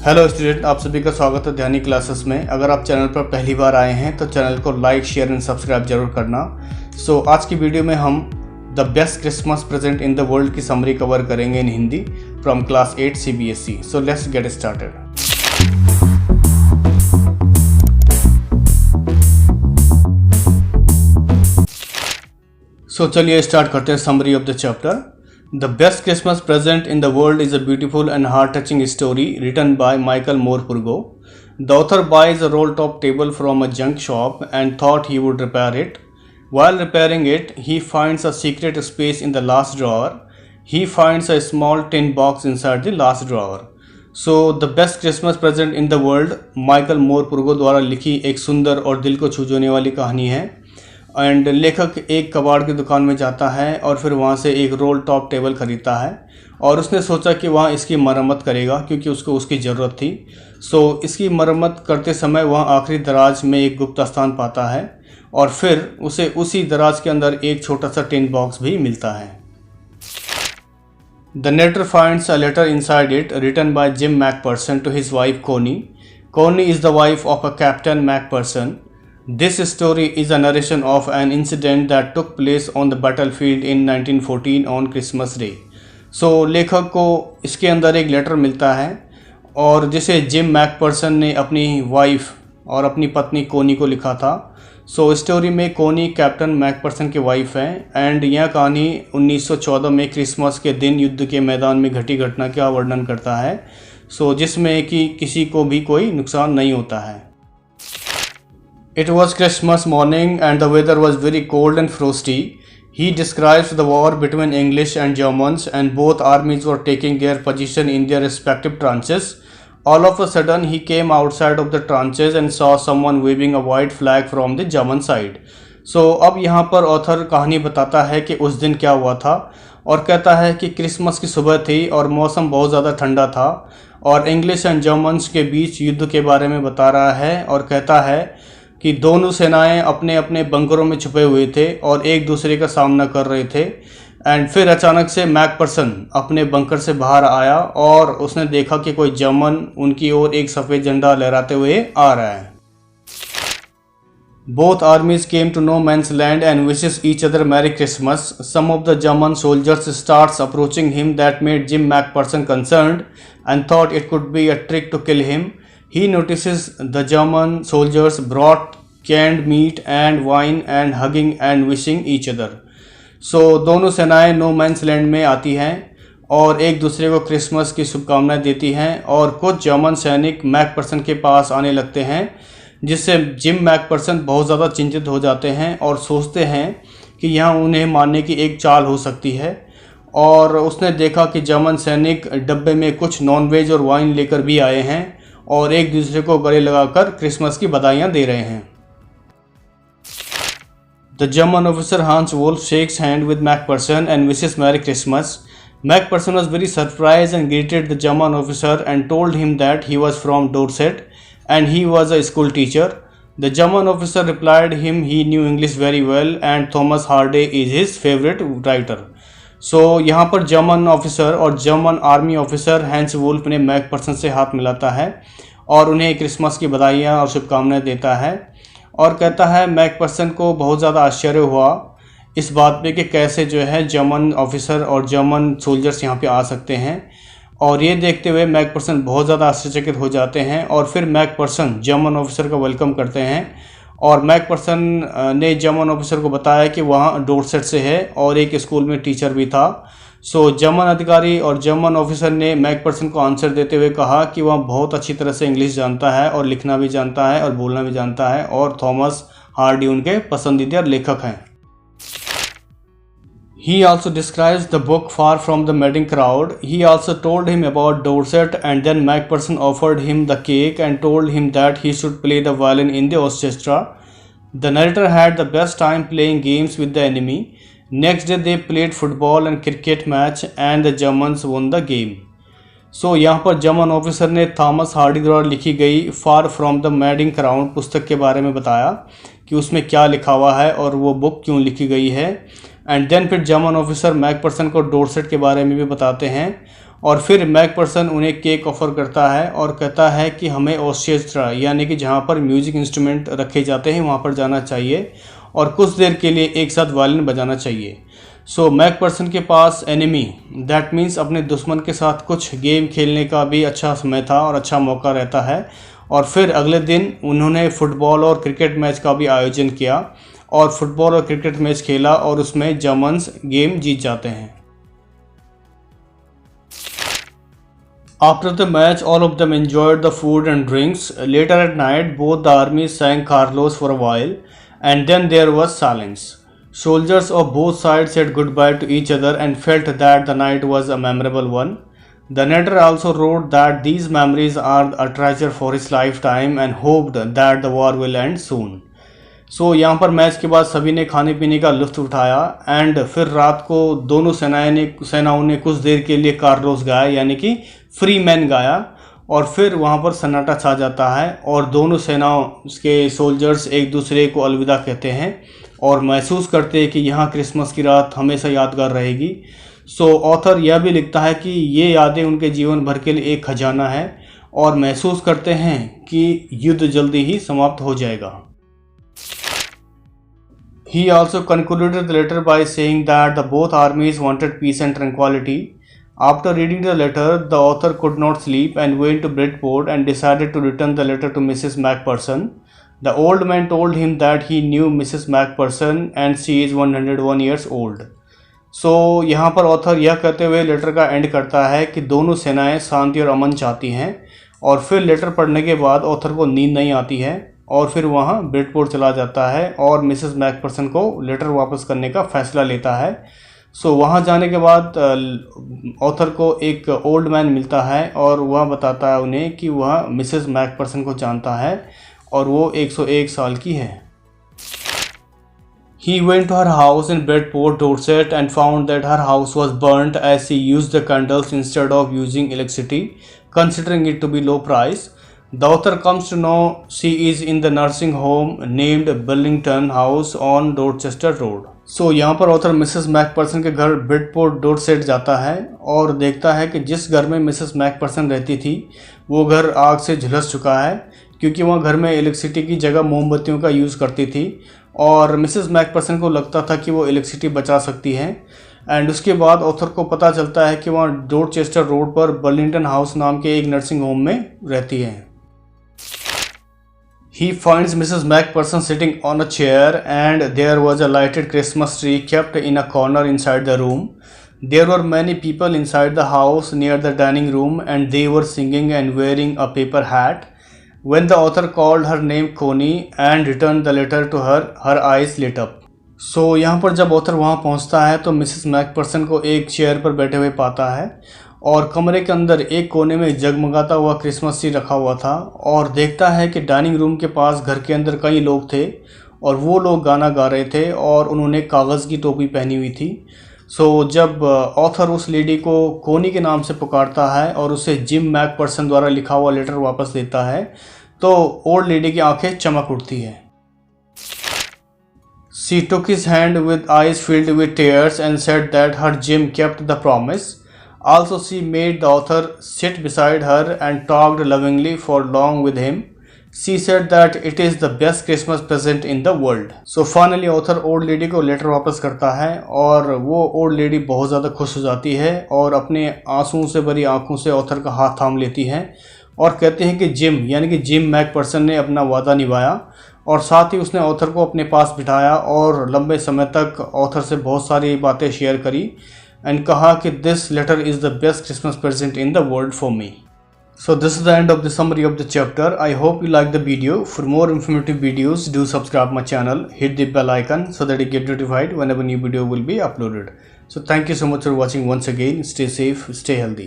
Hello student, आप सभी का स्वागत है ध्यानी क्लासेस में। अगर आप चैनल पर पहली बार आए हैं तो चैनल को लाइक, शेयर एंड सब्सक्राइब जरूर करना। आज की वीडियो में हम the best Christmas present in the world की समरी कवर करेंगे in Hindi from class 8 CBSE। So let's get started. चलिए स्टार्ट करते हैं summary of the chapter. The best Christmas present in the world is a beautiful and heart-touching story written by Michael Morpurgo. The author buys a roll-top table from a junk shop and thought he would repair it. While repairing it, he finds a secret space in the last drawer. He finds a small tin box inside the last drawer. So, the best Christmas present in the world, Michael Morpurgo द्वारा लिखी एक सुंदर और दिल को छू जाने वाली कहानी है। एंड लेखक एक कबाड़ की दुकान में जाता है और फिर वहाँ से एक रोल टॉप टेबल ख़रीदता है और उसने सोचा कि वहाँ इसकी मरम्मत करेगा क्योंकि उसको उसकी ज़रूरत थी। इसकी मरम्मत करते समय वह आखिरी दराज में एक गुप्त स्थान पाता है और फिर उसे उसी दराज के अंदर एक छोटा सा टिन बॉक्स भी मिलता है। The narrator finds a letter inside it written by Jim Macpherson to his wife Connie. Connie is the wife of a captain Macpherson. This story is a narration of an incident that took place on the battlefield in 1914 on Christmas Day. लेखक को इसके अंदर एक letter मिलता है और जिसे gym McPherson ने अपनी वाइफ और अपनी पत्नी कोनी को लिखा था। स्टोरी में कोनी कैप्टन मैकपर्सन की वाइफ है एंड यह कहानी 1914 में क्रिसमस के दिन युद्ध के मैदान में घटी घटना का वर्णन करता है, जिसमें कि किसी को भी कोई नुकसान नहीं होता है। It was Christmas morning and the weather was very cold and frosty. He describes the war between English and Germans and both armies were taking their position in their respective trenches. All of a sudden he came outside of the trenches and saw someone waving a white flag from the German side. अब यहाँ पर author कहानी बताता है कि उस दिन क्या हुआ था और कहता है कि क्रिसमस की सुबह थी और मौसम बहुत ज़्यादा ठंडा था और इंग्लिश एंड जर्मन्स के बीच युद्ध के बारे में बता रहा है और कहता है कि दोनों सेनाएं अपने अपने बंकरों में छुपे हुए थे और एक दूसरे का सामना कर रहे थे। एंड फिर अचानक से मैकपर्सन अपने बंकर से बाहर आया और उसने देखा कि कोई जर्मन उनकी ओर एक सफ़ेद झंडा लहराते हुए आ रहा है। Both armies came to no man's land and wishes each other Merry Christmas. Some of the German soldiers starts approaching him that made Jim McPherson concerned and thought it could be a trick to kill him. He notices the German soldiers brought canned meat and wine and hugging and wishing each other. दोनों सेनाएं no man's land में आती हैं और एक दूसरे को Christmas की शुभकामनाएं देती हैं और कुछ जर्मन सैनिक मैकपर्सन के पास आने लगते हैं, जिससे जिम मैकपर्सन बहुत ज़्यादा चिंतित हो जाते हैं और सोचते हैं कि यहाँ उन्हें मारने की एक चाल हो सकती है। और उसने देखा कि जर्मन सैनिक डब्बे में कुछ नॉनवेज और वाइन लेकर भी आए हैं और एक दूसरे को गले लगाकर क्रिसमस की बधाइयाँ दे रहे हैं। The German officer Hans Wolf shakes hand with McPherson and wishes Merry Christmas. McPherson was very surprised and greeted the German officer and told him that he was from Dorset and he was a school teacher. The German officer replied him he knew English very well and Thomas Hardy is his favorite writer. यहाँ पर German officer और German army officer Hans Wolf ने McPherson से हाथ मिलाता है और उन्हें क्रिसमस की बधाइयाँ और शुभकामनाएं देता है और कहता है मैकपर्सन को बहुत ज़्यादा आश्चर्य हुआ इस बात पे कि कैसे जो है जर्मन ऑफिसर और जर्मन सोल्जर्स यहाँ पे आ सकते हैं। और ये देखते हुए मैकपर्सन बहुत ज़्यादा आश्चर्यचकित हो जाते हैं और फिर मैकपर्सन जर्मन ऑफिसर का वेलकम करते हैं और मैकपर्सन ने जर्मन ऑफिसर को बताया कि वहाँ डोरसेट से है और एक स्कूल में टीचर भी था। जर्मन अधिकारी और जर्मन ऑफिसर ने मैकपर्सन को आंसर देते हुए कहा कि वह बहुत अच्छी तरह से इंग्लिश जानता है और लिखना भी जानता है और बोलना भी जानता है और थॉमस हार्डी उनके पसंदीदा लेखक हैं। He also describes the book far from the madding crowd. He also told him about Dorset and then McPherson offered him the cake and told him that he should play the violin in the orchestra. The narrator had the best time playing games with the enemy. Next day they played football and cricket match and the Germans won the game. यहाँ पर German officer ने Thomas Hardy द्वारा लिखी गई far from the madding crowd पुस्तक के बारे में बताया कि उसमें क्या लिखा हुआ है और वो बुक क्यों लिखी गई है। एंड देन फिर जर्मन ऑफिसर मैकपर्सन को डोरसेट के बारे में भी बताते हैं और फिर मैकपर्सन उन्हें केक ऑफ़र करता है और कहता है कि हमें ऑर्केस्ट्रा यानी कि जहाँ पर म्यूज़िक इंस्ट्रूमेंट रखे जाते हैं वहाँ पर जाना चाहिए और कुछ देर के लिए एक साथ वायलिन बजाना चाहिए। सो मैकपर्सन के पास एनिमी दैट मीन्स अपने दुश्मन के साथ कुछ गेम खेलने का भी अच्छा समय था और अच्छा मौका रहता है। और फिर अगले दिन उन्होंने फुटबॉल और क्रिकेट मैच का भी आयोजन किया और फुटबॉल और क्रिकेट मैच खेला और उसमें जर्मन्स गेम जीत जाते हैं। After the match, all of them enjoyed the food and drinks. Later at night, both the armies sang Carlos for a while, and then there was silence. Soldiers of both sides said goodbye to each other and felt that the night was a memorable one. The narrator also wrote that these memories are a treasure for his lifetime and hoped that the war will end soon. सो यहाँ पर match के बाद सभी ने खाने पीने का लुत्फ़ उठाया एंड फिर रात को दोनों सेनाओं ने कुछ देर के लिए कार्लोस गाया यानी कि फ्री मैन गाया और फिर वहाँ पर सन्नाटा छा जाता है और दोनों सेनाओं के सोल्जर्स एक दूसरे को अलविदा कहते हैं और महसूस करते हैं कि यहाँ क्रिसमस की रात हमेशा यादगार रहेगी। सो ऑथर यह भी लिखता है कि ये यादें उनके जीवन भर के लिए एक खजाना है और महसूस करते हैं कि युद्ध जल्दी ही समाप्त हो जाएगा। He also concluded the letter by saying that the both armies wanted peace and tranquility. After reading the letter, the author could not sleep and went to Bridport and decided to return the letter to Mrs. Macpherson. The old man told him that he knew Mrs. Macpherson and she is 101 years old. So यहाँ पर author यह कहते हुए letter का and करता है कि दोनों सेनाएं शांति और अमन चाहती हैं और फिर लेटर पढ़ने के बाद ऑथर को नींद नहीं आती है और फिर वहाँ ब्रिडपोर्ट चला जाता है और मिसेस मैकपर्सन को लेटर वापस करने का फ़ैसला लेता है। सो वहाँ जाने के बाद ऑथर को एक ओल्ड मैन मिलता है और वह बताता है उन्हें कि वह मिसेस मैकपर्सन को जानता है और वो 101 साल की है। He went to her house in Bridport, Dorset and found that her house was burnt as she used the candles instead of using electricity, considering it to be low price. The author comes to know she is in the nursing home named Burlington House on Dorchester Road. So यहाँ पर author Mrs McPherson के घर Bridport Dorset जाता है और देखता है कि जिस घर में मिसेस मैकपर्सन रहती थी वो घर आग से झुलस चुका है क्योंकि वह घर में इलेक्ट्रिसिटी की जगह मोमबत्तियों का यूज़ करती थी और मिसेस मैकपर्सन को लगता था कि वो इलेक्ट्रिसिटी बचा सकती है। एंड उसके बाद ऑथर को पता चलता है कि वह डोरचेस्टर रोड पर बर्लिंगटन हाउस नाम के एक नर्सिंग होम में रहती है। He finds Mrs. Macpherson sitting on a chair and there was a lighted Christmas tree kept in a corner inside the room. There were many people inside the house near the dining room and they were singing and wearing a paper hat. When the author called her name Connie and returned the letter to her, her eyes lit up. So यहाँ पर जब author वहाँ पहुँचता है तो Mrs McPherson को एक chair पर बैठे हुए पाता है और कमरे के अंदर एक कोने में जगमगाता हुआ क्रिसमस ट्री रखा हुआ था और देखता है कि डाइनिंग रूम के पास घर के अंदर कई लोग थे और वो लोग गाना गा रहे थे और उन्होंने कागज़ की टोपी पहनी हुई थी। सो जब ऑथर उस लेडी को कोनी के नाम से पुकारता है और उसे जिम मैकपर्सन द्वारा लिखा हुआ लेटर वापस देता है तो ओल्ड लेडी की आंखें चमक उठती है। She took his hand with eyes filled with tears and said that her Jim kept the promise. Also, she made the author sit beside her and talked lovingly for long with him. She said that it is the best Christmas present in the world. So finally, author old lady को letter वापस करता है और वो old lady बहुत ज़्यादा खुश हो जाती है और अपने आंसुओं से भरी आंखों से ऑथर का हाथ थाम लेती है और कहते हैं कि जिम यानी कि जिम मैकपर्सन ने अपना वादा निभाया और साथ ही उसने ऑथर को अपने पास बिठाया और लंबे समय तक ऑथर से बहुत सारी बातें शेयर करी एंड कहा कि this letter is the best Christmas present in the world for me. So this is the end of the summary of the chapter. I hope you like the video. For more informative videos, do subscribe my channel, hit the bell icon so that you get notified whenever new video will be uploaded. So thank you so much for watching once again. Stay safe, stay healthy.